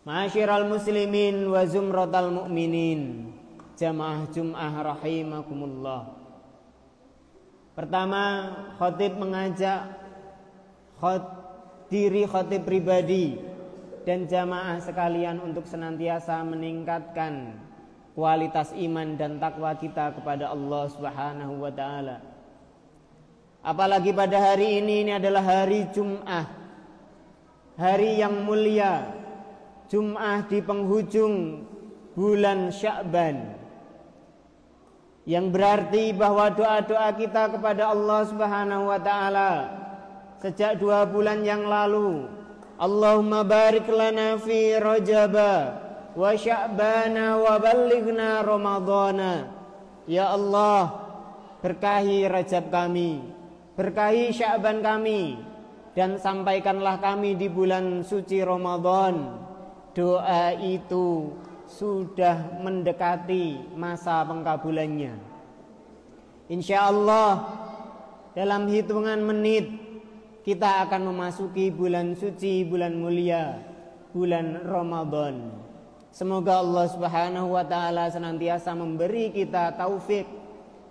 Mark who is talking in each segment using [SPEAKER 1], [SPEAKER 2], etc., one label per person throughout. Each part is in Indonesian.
[SPEAKER 1] Ma'asyiral muslimin wa zumratal mu'minin, jamaah Jum'ah rahimakumullah. Pertama, khatib mengajak diri khatib pribadi dan jamaah sekalian untuk senantiasa meningkatkan kualitas iman dan takwa kita kepada Allah Subhanahu wa taala. Apalagi pada hari ini adalah hari Jum'ah, hari yang mulia, Jum'ah di penghujung bulan Sya'ban, yang berarti bahwa doa-doa kita kepada Allah Subhanahu wa taala sejak 2 bulan yang lalu, Allahumma barik lana fi Rajaba wa Sya'bana wa ballighna Ramadhana. Ya Allah, berkahi Rajab kami, berkahi Sya'ban kami, dan sampaikanlah kami di bulan suci Ramadan. Doa itu sudah mendekati masa pengkabulannya. Insya Allah dalam hitungan menit kita akan memasuki bulan suci, bulan mulia, bulan Ramadan. Semoga Allah Subhanahu wa taala senantiasa memberi kita taufik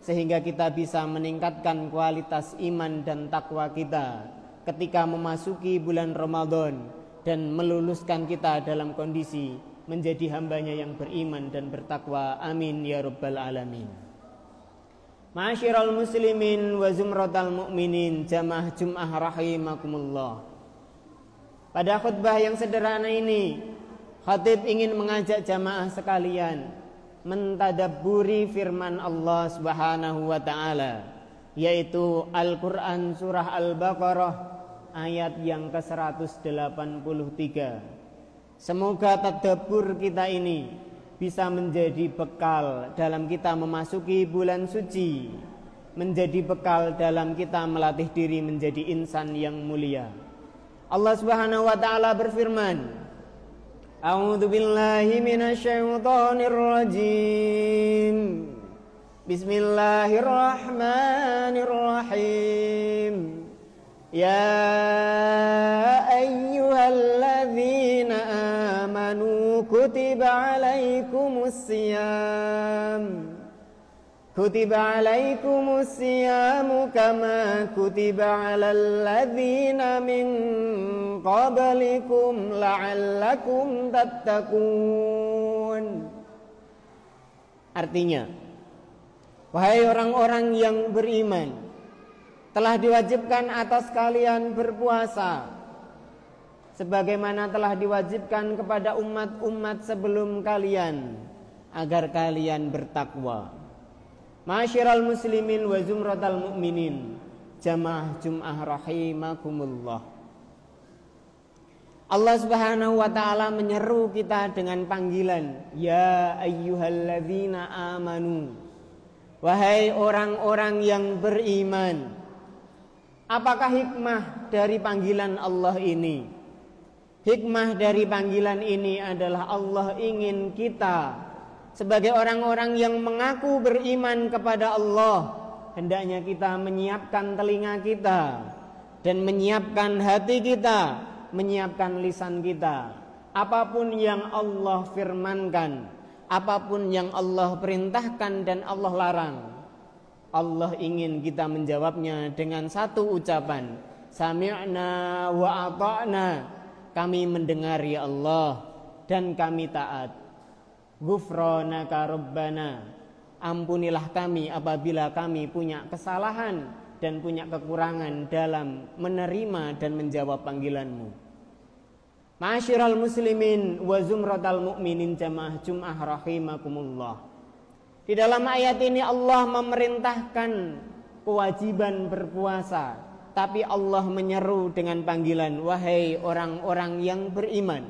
[SPEAKER 1] sehingga kita bisa meningkatkan kualitas iman dan takwa kita ketika memasuki bulan Ramadan, dan meluluskan kita dalam kondisi menjadi hambanya yang beriman dan bertakwa. Amin ya rabbal alamin. Ma'asyiral muslimin wa zumratal mu'minin, jamaah Jum'ah rahimakumullah. Pada khutbah yang sederhana ini, khatib ingin mengajak jamaah sekalian mentadabburi firman Allah Subhanahu wa taala, yaitu Al-Qur'an surah Al-Baqarah ayat yang ke-183. Semoga tadabbur kita ini bisa menjadi bekal dalam kita memasuki bulan suci, menjadi bekal dalam kita melatih diri menjadi insan yang mulia. Allah Subhanahu wa taala berfirman, A'udzu billahi minasyaitonir rajim. Bismillahirrahmanirrahim. Ya ayyuhalladzina amanu kutiba alaikumus siyamu kama kutiba alal ladzina min qablikum la'allakum tattaqun. Artinya, wahai orang-orang yang beriman, telah diwajibkan atas kalian berpuasa sebagaimana telah diwajibkan kepada umat-umat sebelum kalian, agar kalian bertakwa. Ma'asyiral muslimin wa zumratal mu'minin, jamaah Jum'ah rahimakumullah. Allah Subhanahu wa taala menyeru kita dengan panggilan, ya ayyuhalladzina amanu, wahai orang-orang yang beriman. Apakah hikmah dari panggilan Allah ini? Hikmah dari panggilan ini adalah Allah ingin kita sebagai orang-orang yang mengaku beriman kepada Allah, hendaknya kita menyiapkan telinga kita dan menyiapkan hati kita, menyiapkan lisan kita. Apapun yang Allah firmankan, apapun yang Allah perintahkan dan Allah larang, Allah ingin kita menjawabnya dengan satu ucapan, sami'na wa ata'na, kami mendengar ya Allah dan kami taat. Ghufranaka rabbana, ampunilah kami apabila kami punya kesalahan dan punya kekurangan dalam menerima dan menjawab panggilanmu. Ma'asyiral muslimin wa zumratal mu'minin, jamaah Jum'ah rahimakumullah. Di dalam ayat ini Allah memerintahkan kewajiban berpuasa, tapi Allah menyeru dengan panggilan, wahai orang-orang yang beriman.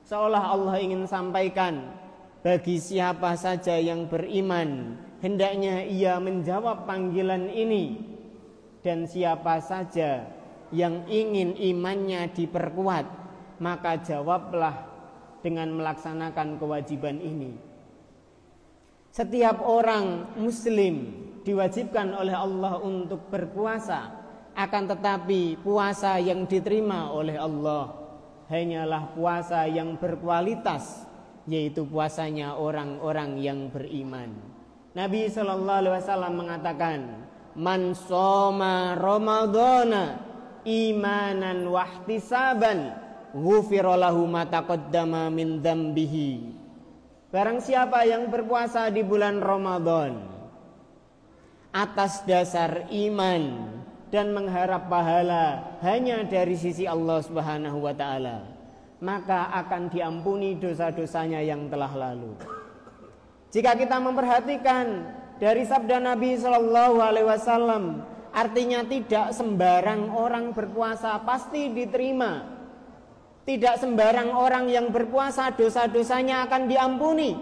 [SPEAKER 1] Seolah Allah ingin sampaikan, bagi siapa saja yang beriman, hendaknya ia menjawab panggilan ini. Dan siapa saja yang ingin imannya diperkuat, maka jawablah dengan melaksanakan kewajiban ini. Setiap orang muslim diwajibkan oleh Allah untuk berpuasa, akan tetapi puasa yang diterima oleh Allah hanyalah puasa yang berkualitas, yaitu puasanya orang-orang yang beriman. Nabi SAW mengatakan, man shoma ramadhana imanan wahtisaban ghufira lahu ma taqaddama min dzambihi. Barang siapa yang berpuasa di bulan Ramadan atas dasar iman dan mengharap pahala hanya dari sisi Allah Subhanahu wa taala, maka akan diampuni dosa-dosanya yang telah lalu. Jika kita memperhatikan dari sabda Nabi sallallahu alaihi wasallam, artinya tidak sembarang orang berpuasa pasti diterima. Tidak sembarang orang yang berpuasa dosa-dosanya akan diampuni,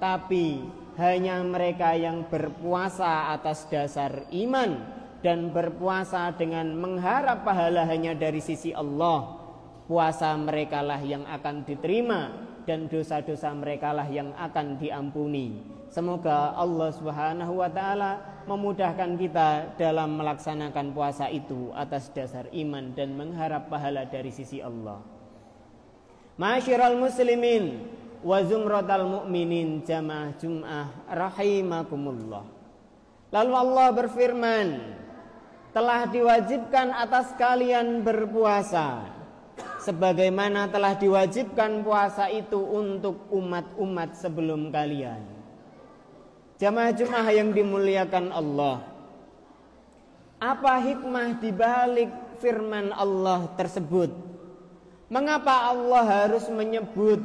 [SPEAKER 1] tapi hanya mereka yang berpuasa atas dasar iman dan berpuasa dengan mengharap pahala hanya dari sisi Allah, puasa merekalah yang akan diterima dan dosa-dosa merekalah yang akan diampuni. Semoga Allah Subhanahu wa taala memudahkan kita dalam melaksanakan puasa itu atas dasar iman dan mengharap pahala dari sisi Allah. Ma'asyiral muslimin wa zumratal mu'minin jamaah Jum'ah rahimakumullah. Lalu Allah berfirman, telah diwajibkan atas kalian berpuasa sebagaimana telah diwajibkan puasa itu untuk umat-umat sebelum kalian. Jamaah Jum'ah yang dimuliakan Allah, apa hikmah dibalik firman Allah tersebut? Mengapa Allah harus menyebut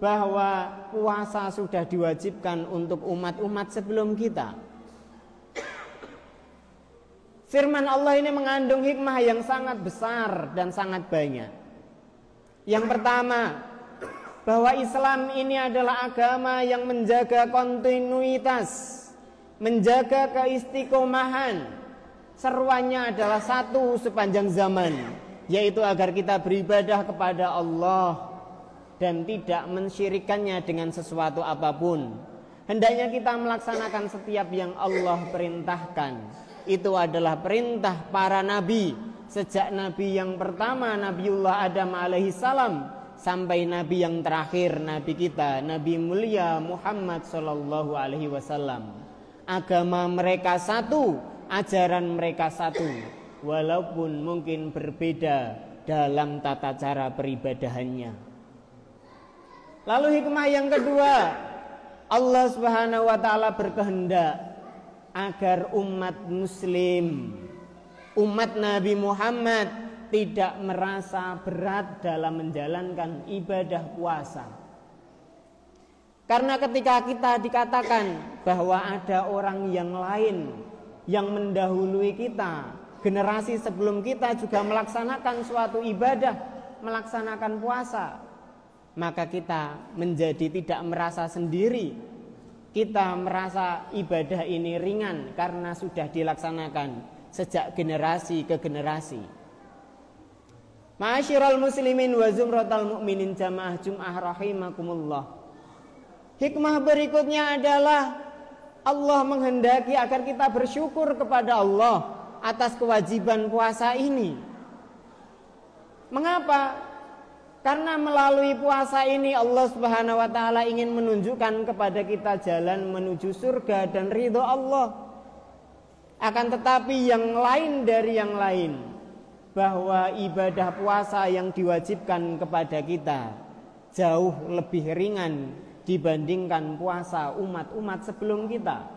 [SPEAKER 1] bahwa puasa sudah diwajibkan untuk umat-umat sebelum kita? Firman Allah ini mengandung hikmah yang sangat besar dan sangat banyak. Yang pertama, bahwa Islam ini adalah agama yang menjaga kontinuitas, menjaga keistiqomahan. Seruannya adalah satu sepanjang zaman, yaitu agar kita beribadah kepada Allah dan tidak mensyirikannya dengan sesuatu apapun. Hendaknya kita melaksanakan setiap yang Allah perintahkan. Itu adalah perintah para nabi, sejak nabi yang pertama Nabiullah Adam alaihissalam sampai nabi yang terakhir, nabi kita, Nabi mulia Muhammad sallallahu alaihi wasallam. Agama mereka satu, ajaran mereka satu, walaupun mungkin berbeda dalam tata cara peribadahannya. Lalu hikmah yang kedua, Allah Subhanahu wa taala berkehendak agar umat muslim, umat Nabi Muhammad tidak merasa berat dalam menjalankan ibadah puasa. Karena ketika kita dikatakan bahwa ada orang yang lain yang mendahului kita, generasi sebelum kita juga melaksanakan suatu ibadah, melaksanakan puasa, maka kita menjadi tidak merasa sendiri. Kita merasa ibadah ini ringan karena sudah dilaksanakan sejak generasi ke generasi. Ma'asyiral muslimin wa zumratal mu'minin jamaah Jum'ah rahimakumullah. Hikmah berikutnya adalah Allah menghendaki agar kita bersyukur kepada Allah atas kewajiban puasa ini. Mengapa? Karena melalui puasa ini Allah Subhanahu wa taala ingin menunjukkan kepada kita jalan menuju surga dan ridho Allah. Akan tetapi yang lain dari yang lain, bahwa ibadah puasa yang diwajibkan kepada kita jauh lebih ringan dibandingkan puasa umat-umat sebelum kita.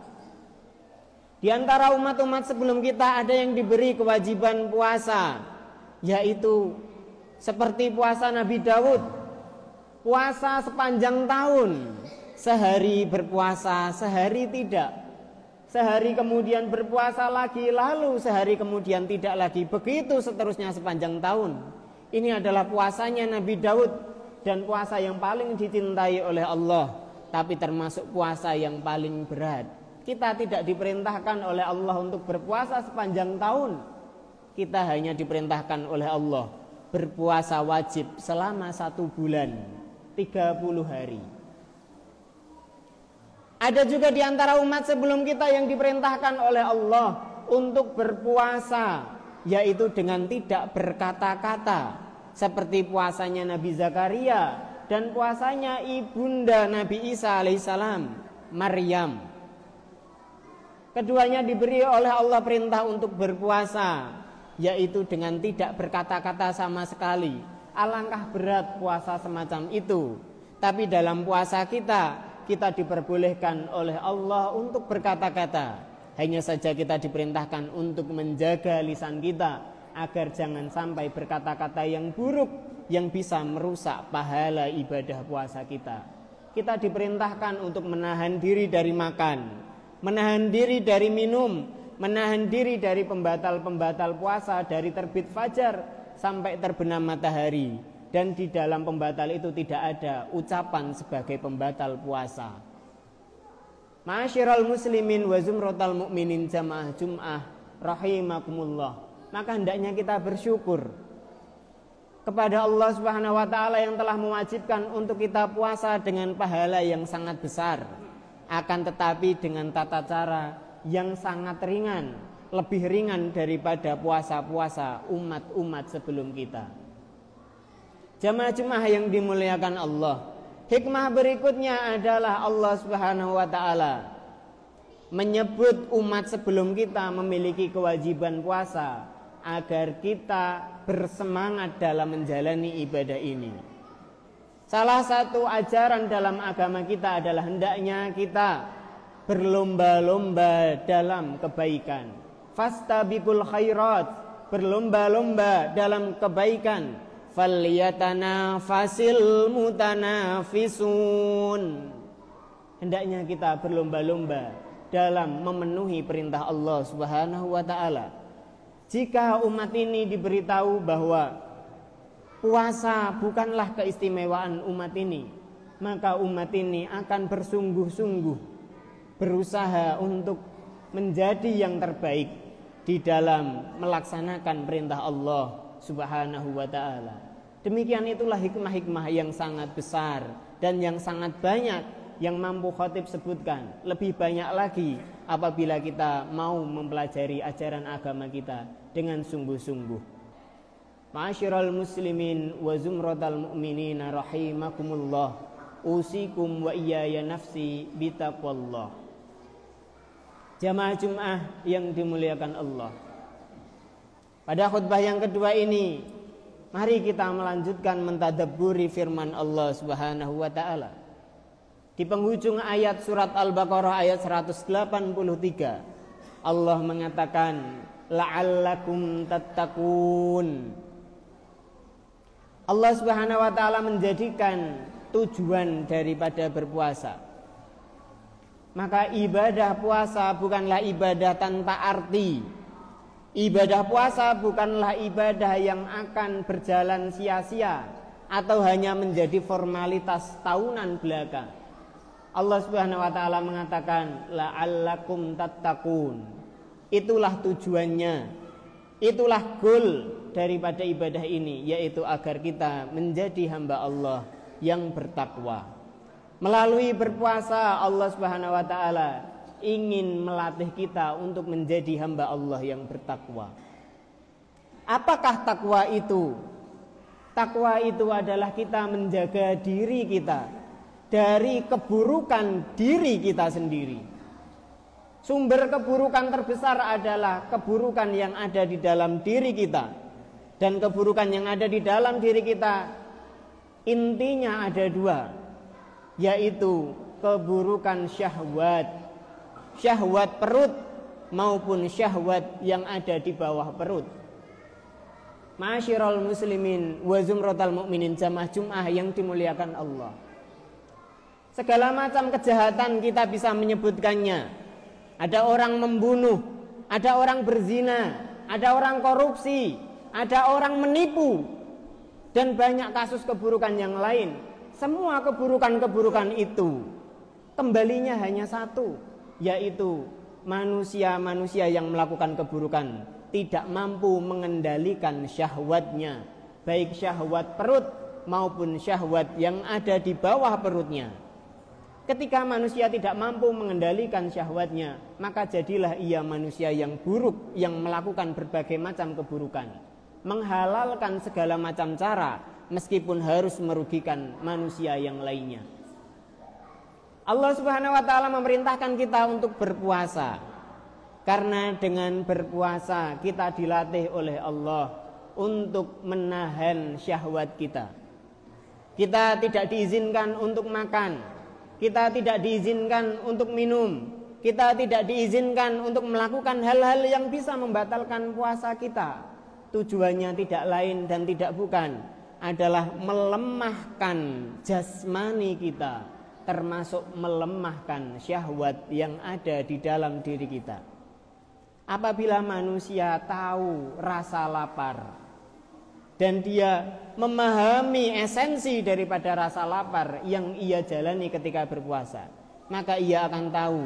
[SPEAKER 1] Di antara umat-umat sebelum kita ada yang diberi kewajiban puasa, yaitu seperti puasa Nabi Daud, puasa sepanjang tahun, sehari berpuasa, sehari tidak. Sehari kemudian berpuasa lagi, lalu sehari kemudian tidak lagi. Begitu seterusnya sepanjang tahun. Ini adalah puasanya Nabi Daud, dan puasa yang paling dicintai oleh Allah, tapi termasuk puasa yang paling berat. Kita tidak diperintahkan oleh Allah untuk berpuasa sepanjang tahun. Kita hanya diperintahkan oleh Allah berpuasa wajib selama 1 bulan, 30 hari. Ada juga di antara umat sebelum kita yang diperintahkan oleh Allah untuk berpuasa, yaitu dengan tidak berkata-kata, seperti puasanya Nabi Zakaria dan puasanya ibunda Nabi Isa alaihissalam, Maryam. Keduanya diberi oleh Allah perintah untuk berpuasa, yaitu dengan tidak berkata-kata sama sekali. Alangkah berat puasa semacam itu. Tapi dalam puasa kita diperbolehkan oleh Allah untuk berkata-kata. Hanya saja kita diperintahkan untuk menjaga lisan kita agar jangan sampai berkata-kata yang buruk yang bisa merusak pahala ibadah puasa kita. Kita diperintahkan untuk menahan diri dari makan, menahan diri dari minum, menahan diri dari pembatal-pembatal puasa dari terbit fajar sampai terbenam matahari. Dan di dalam pembatal itu tidak ada ucapan sebagai pembatal puasa. Ma'asyiral muslimin wa zumratal mu'minin jamaah Jum'ah rahimakumullah. Maka hendaknya kita bersyukur kepada Allah Subhanahu wa taala yang telah mewajibkan untuk kita puasa dengan pahala yang sangat besar, akan tetapi dengan tata cara yang sangat ringan, lebih ringan daripada puasa-puasa umat-umat sebelum kita. Jamaah Jum'ah yang dimuliakan Allah, hikmah berikutnya adalah Allah Subhanahu wa taala menyebut umat sebelum kita memiliki kewajiban puasa agar kita bersemangat dalam menjalani ibadah ini. Salah satu ajaran dalam agama kita adalah hendaknya kita berlomba-lomba dalam kebaikan. Fastabiqul khairat, berlomba-lomba dalam kebaikan. Falyatanafasil mutanafisun. Hendaknya kita berlomba-lomba dalam memenuhi perintah Allah Subhanahu wa taala. Jika umat ini diberitahu bahwa puasa bukanlah keistimewaan umat ini, maka umat ini akan bersungguh-sungguh berusaha untuk menjadi yang terbaik di dalam melaksanakan perintah Allah Subhanahu wa ta'ala. Demikian itulah hikmah-hikmah yang sangat besar dan yang sangat banyak yang mampu khatib sebutkan. Lebih banyak lagi apabila kita mau mempelajari ajaran agama kita dengan sungguh-sungguh. Ma'asyiral muslimin wa zumratal mu'minina rahimakumullah, usikum wa iyaya nafsi bitaqwallah. Jamaah Jum'ah yang dimuliakan Allah, pada khutbah yang kedua ini, mari kita melanjutkan mentadabburi firman Allah Subhanahu wa taala. Di penghujung ayat surat Al-Baqarah ayat 183, Allah mengatakan la'allakum tattaqun. Allah Subhanahu wa taala menjadikan tujuan daripada berpuasa. Maka ibadah puasa bukanlah ibadah tanpa arti. Ibadah puasa bukanlah ibadah yang akan berjalan sia-sia atau hanya menjadi formalitas tahunan belaka. Allah Subhanahu wa taala mengatakan la'allakum tattaqun. Itulah tujuannya. Itulah goal daripada ibadah ini, yaitu agar kita menjadi hamba Allah yang bertakwa. Melalui berpuasa Allah Subhanahu wa taala ingin melatih kita untuk menjadi hamba Allah yang bertakwa. Apakah takwa itu? Takwa itu adalah kita menjaga diri kita dari keburukan diri kita sendiri. Sumber keburukan terbesar adalah keburukan yang ada di dalam diri kita. Dan keburukan yang ada di dalam diri kita intinya ada dua, yaitu keburukan syahwat, syahwat perut maupun syahwat yang ada di bawah perut. Ma'asyiral muslimin wa zumratal mu'minin jamaah Jum'ah yang dimuliakan Allah, segala macam kejahatan kita bisa menyebutkannya. Ada orang membunuh, ada orang berzina, ada orang korupsi, ada orang menipu, dan banyak kasus keburukan yang lain. Semua keburukan-keburukan itu kembalinya hanya satu, yaitu manusia-manusia yang melakukan keburukan tidak mampu mengendalikan syahwatnya, baik syahwat perut maupun syahwat yang ada di bawah perutnya. Ketika manusia tidak mampu mengendalikan syahwatnya, maka jadilah ia manusia yang buruk, yang melakukan berbagai macam keburukan. menghalalkan segala macam cara meskipun harus merugikan manusia yang lainnya. Allah Subhanahu wa taala memerintahkan kita untuk berpuasa. Karena dengan berpuasa kita dilatih oleh Allah untuk menahan syahwat kita. Kita tidak diizinkan untuk makan, kita tidak diizinkan untuk minum, kita tidak diizinkan untuk melakukan hal-hal yang bisa membatalkan puasa kita. Tujuannya tidak lain dan tidak bukan adalah melemahkan jasmani kita, termasuk melemahkan syahwat yang ada di dalam diri kita. Apabila manusia tahu rasa lapar dan dia memahami esensi daripada rasa lapar yang ia jalani ketika berpuasa, maka ia akan tahu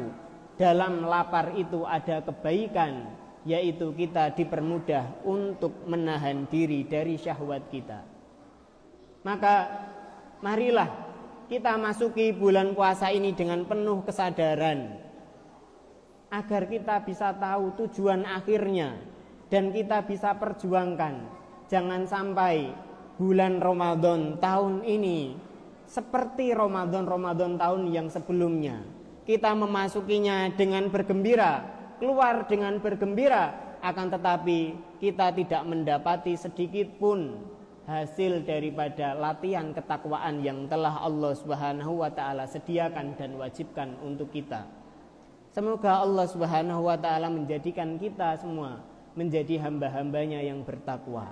[SPEAKER 1] dalam lapar itu ada kebaikan, yaitu kita dipermudah untuk menahan diri dari syahwat kita. Maka marilah kita masuki bulan puasa ini dengan penuh kesadaran, agar kita bisa tahu tujuan akhirnya dan kita bisa perjuangkan. Jangan sampai bulan Ramadan tahun ini seperti Ramadan tahun yang sebelumnya. Kita memasukinya dengan bergembira, keluar dengan bergembira, akan tetapi kita tidak mendapati sedikit pun hasil daripada latihan ketakwaan yang telah Allah Subhanahu wa taala sediakan dan wajibkan untuk kita. Semoga Allah Subhanahu wa taala menjadikan kita semua menjadi hamba-hambanya yang bertakwa.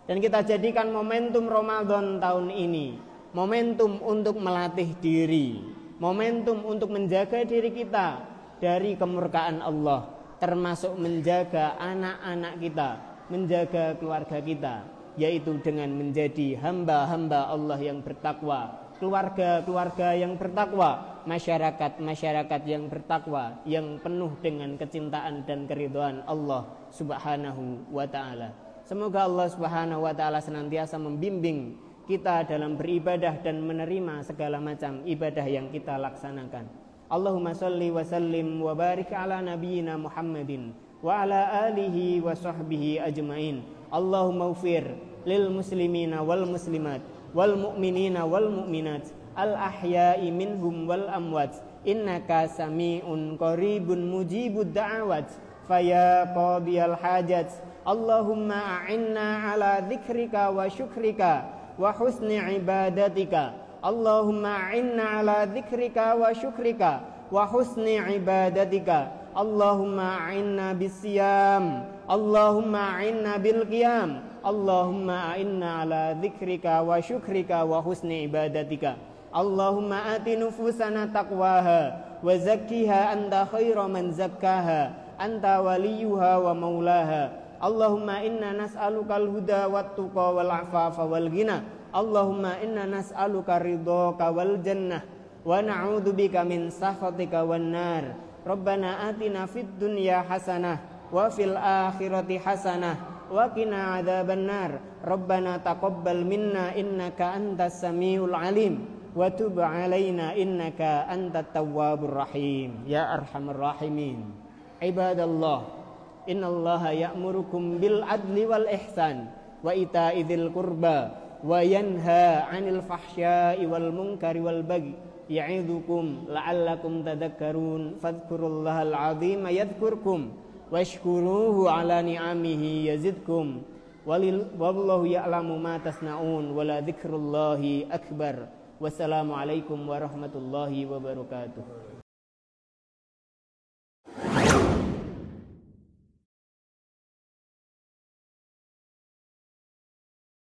[SPEAKER 1] Dan kita jadikan momentum Ramadan tahun ini momentum untuk melatih diri, momentum untuk menjaga diri kita dari kemurkaan Allah, termasuk menjaga anak-anak kita, menjaga keluarga kita, yaitu dengan menjadi hamba-hamba Allah yang bertakwa, keluarga-keluarga yang bertakwa, masyarakat-masyarakat yang bertakwa, yang penuh dengan kecintaan dan keridhaan Allah Subhanahu wa ta'ala. Semoga Allah Subhanahu wa ta'ala senantiasa membimbing kita dalam beribadah dan menerima segala macam ibadah yang kita laksanakan. Allahumma salli wa sallim wa barik ala nabiyyina Muhammadin wa ala alihi wa sahbihi ajmain. Allahumma ufir lil muslimina wal muslimat wal mu'minina wal mu'minat al ahya'i minhum wal amwat innaka sami'un qaribun mujibud da'awat faya qadiyal hajat. Allahumma a'inna ala dzikrika wa syukrika wa husni ibadatika. Allahumma a'inna ala dzikrika wa syukrika wa husni ibadatika. Allahumma a'inna bis-siyam, Allahumma a'inna bil qiyam, Allahumma a'inna ala dzikrika wa syukrika wa husni ibadatika. Allahumma ati nufusana taqwaha wa zakkiha anta khairu man zakkaha anta waliyuha wa maulaha. Allahumma inna nas'alukal huda wat tuqa wal afafa wal ghina. Allahumma inna nas'aluka ridhaka wal jannah wa na'udzubika min sakhatika wan nar. Rabbana atina fid dunya hasanah wa fil akhirati hasanah wa qina adzabannar. Rabbana taqabbal minna innaka antas samiul alim wa tub alaina innaka antat tawwabur rahim ya arhamar rahimin. Ibadallah, innallaha ya'murukum bil adli wal ihsan wa ita'i dzil qurba wa yanha 'anil fahsya'i wal munkari wal bagyi ya'idukum la'allakum tadhakkarun. Fadhkurullahal 'azima yadhkurkum washkuruhu 'ala ni'amihi yazidkum wallahu ya'lamu ma tasna'un wa la dzikrullahi akbar. Wassalamu alaikum warahmatullahi wabarakatuh.